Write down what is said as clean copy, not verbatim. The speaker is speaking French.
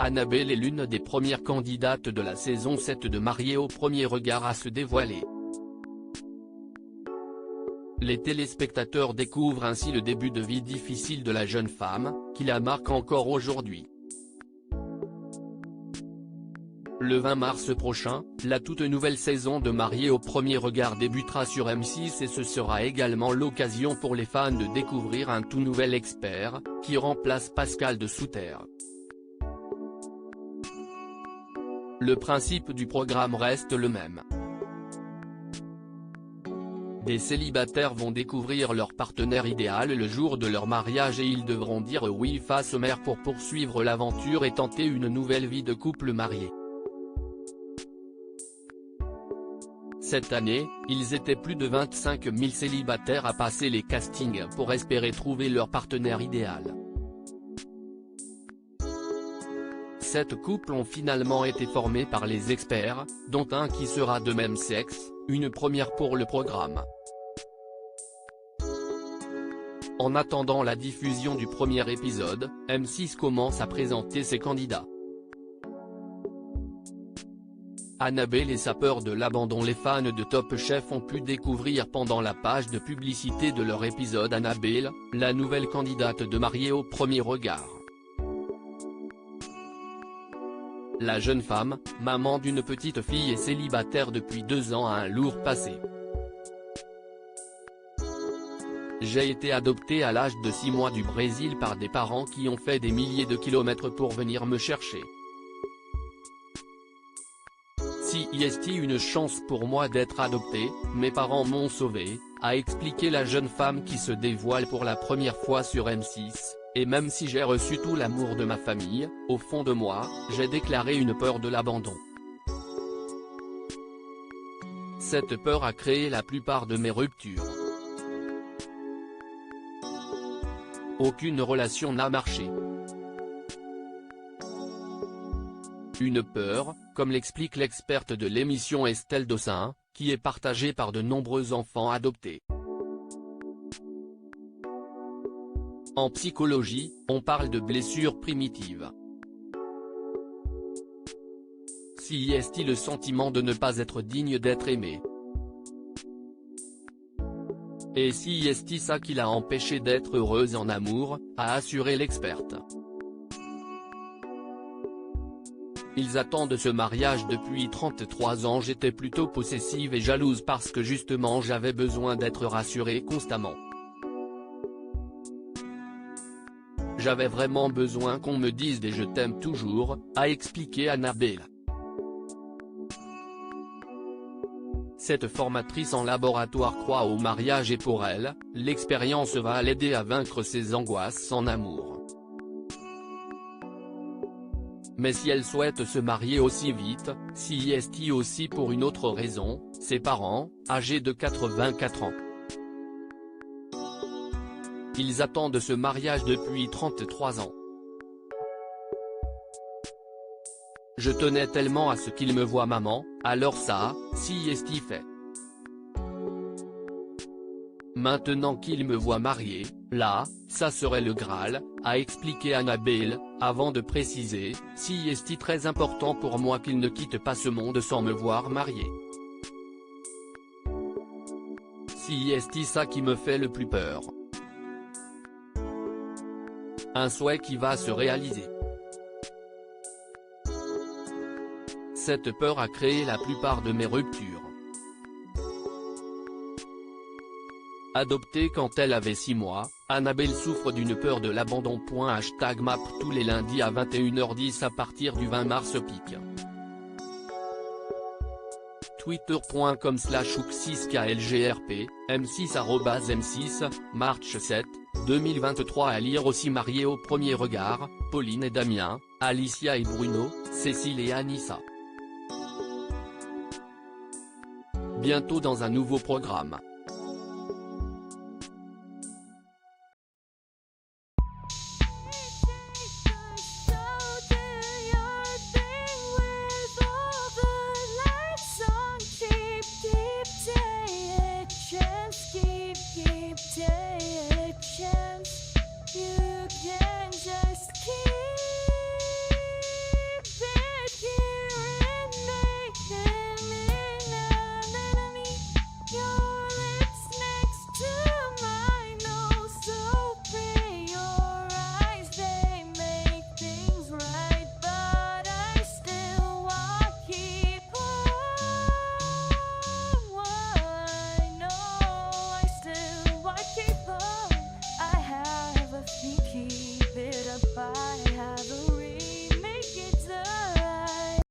Annabelle est l'une des premières candidates de la saison 7 de Mariés au premier regard à se dévoiler. Les téléspectateurs découvrent ainsi le début de vie difficile de la jeune femme, qui la marque encore aujourd'hui. Le 20 mars prochain, la toute nouvelle saison de Mariés au premier regard débutera sur M6 et ce sera également l'occasion pour les fans de découvrir un tout nouvel expert, qui remplace Pascal de Souterre. Le principe du programme reste le même. Des célibataires vont découvrir leur partenaire idéal le jour de leur mariage et ils devront dire oui face mère pour poursuivre l'aventure et tenter une nouvelle vie de couple marié. Cette année, ils étaient plus de 25 000 célibataires à passer les castings pour espérer trouver leur partenaire idéal. 7 couples ont finalement été formés par les experts, dont un qui sera de même sexe, une première pour le programme. En attendant la diffusion du premier épisode, M6 commence à présenter ses candidats. Annabelle et sa peur de l'abandon. Les fans de Top Chef ont pu découvrir pendant la page de publicité de leur épisode Annabelle, la nouvelle candidate de Mariés au premier regard. La jeune femme, maman d'une petite fille et célibataire depuis 2 ans a un lourd passé. J'ai été adoptée à l'âge de 6 mois du Brésil par des parents qui ont fait des milliers de kilomètres pour venir me chercher. Si est une chance pour moi d'être adoptée, mes parents m'ont sauvée, a expliqué la jeune femme qui se dévoile pour la première fois sur M6, et même si j'ai reçu tout l'amour de ma famille, au fond de moi, j'ai déclaré une peur de l'abandon. Cette peur a créé la plupart de mes ruptures. Aucune relation n'a marché. Une peur, comme l'explique l'experte de l'émission Estelle Dossin, qui est partagée par de nombreux enfants adoptés. En psychologie, on parle de blessure primitive. Si est le sentiment de ne pas être digne d'être aimé. Et si est ça qui l'a empêché d'être heureuse en amour, a assuré l'experte. Ils attendent ce mariage depuis 33 ans. J'étais plutôt possessive et jalouse parce que justement j'avais besoin d'être rassurée constamment. J'avais vraiment besoin qu'on me dise des « je t'aime toujours », a expliqué Annabelle. Cette formatrice en laboratoire croit au mariage et pour elle, l'expérience va l'aider à vaincre ses angoisses en amour. Mais si elle souhaite se marier aussi vite, si est aussi pour une autre raison, ses parents, âgés de 84 ans. Ils attendent ce mariage depuis 33 ans. Je tenais tellement à ce qu'il me voie maman, alors ça, si est fait. Maintenant qu'il me voit marié, là, ça serait le Graal, a expliqué Annabelle, avant de préciser, si est très important pour moi qu'il ne quitte pas ce monde sans me voir marié. Si est ça qui me fait le plus peur. Un souhait qui va se réaliser. Cette peur a créé la plupart de mes ruptures. Adoptée quand elle avait 6 mois, Annabelle souffre d'une peur de l'abandon. #map tous les lundis à 21h10 à partir du 20 mars pic. Twitter.com/Ouk6KLGRP, M6 March 7, 2023. À lire aussi Mariés au premier regard, Pauline et Damien, Alicia et Bruno, Cécile et Anissa. Bientôt dans un nouveau programme.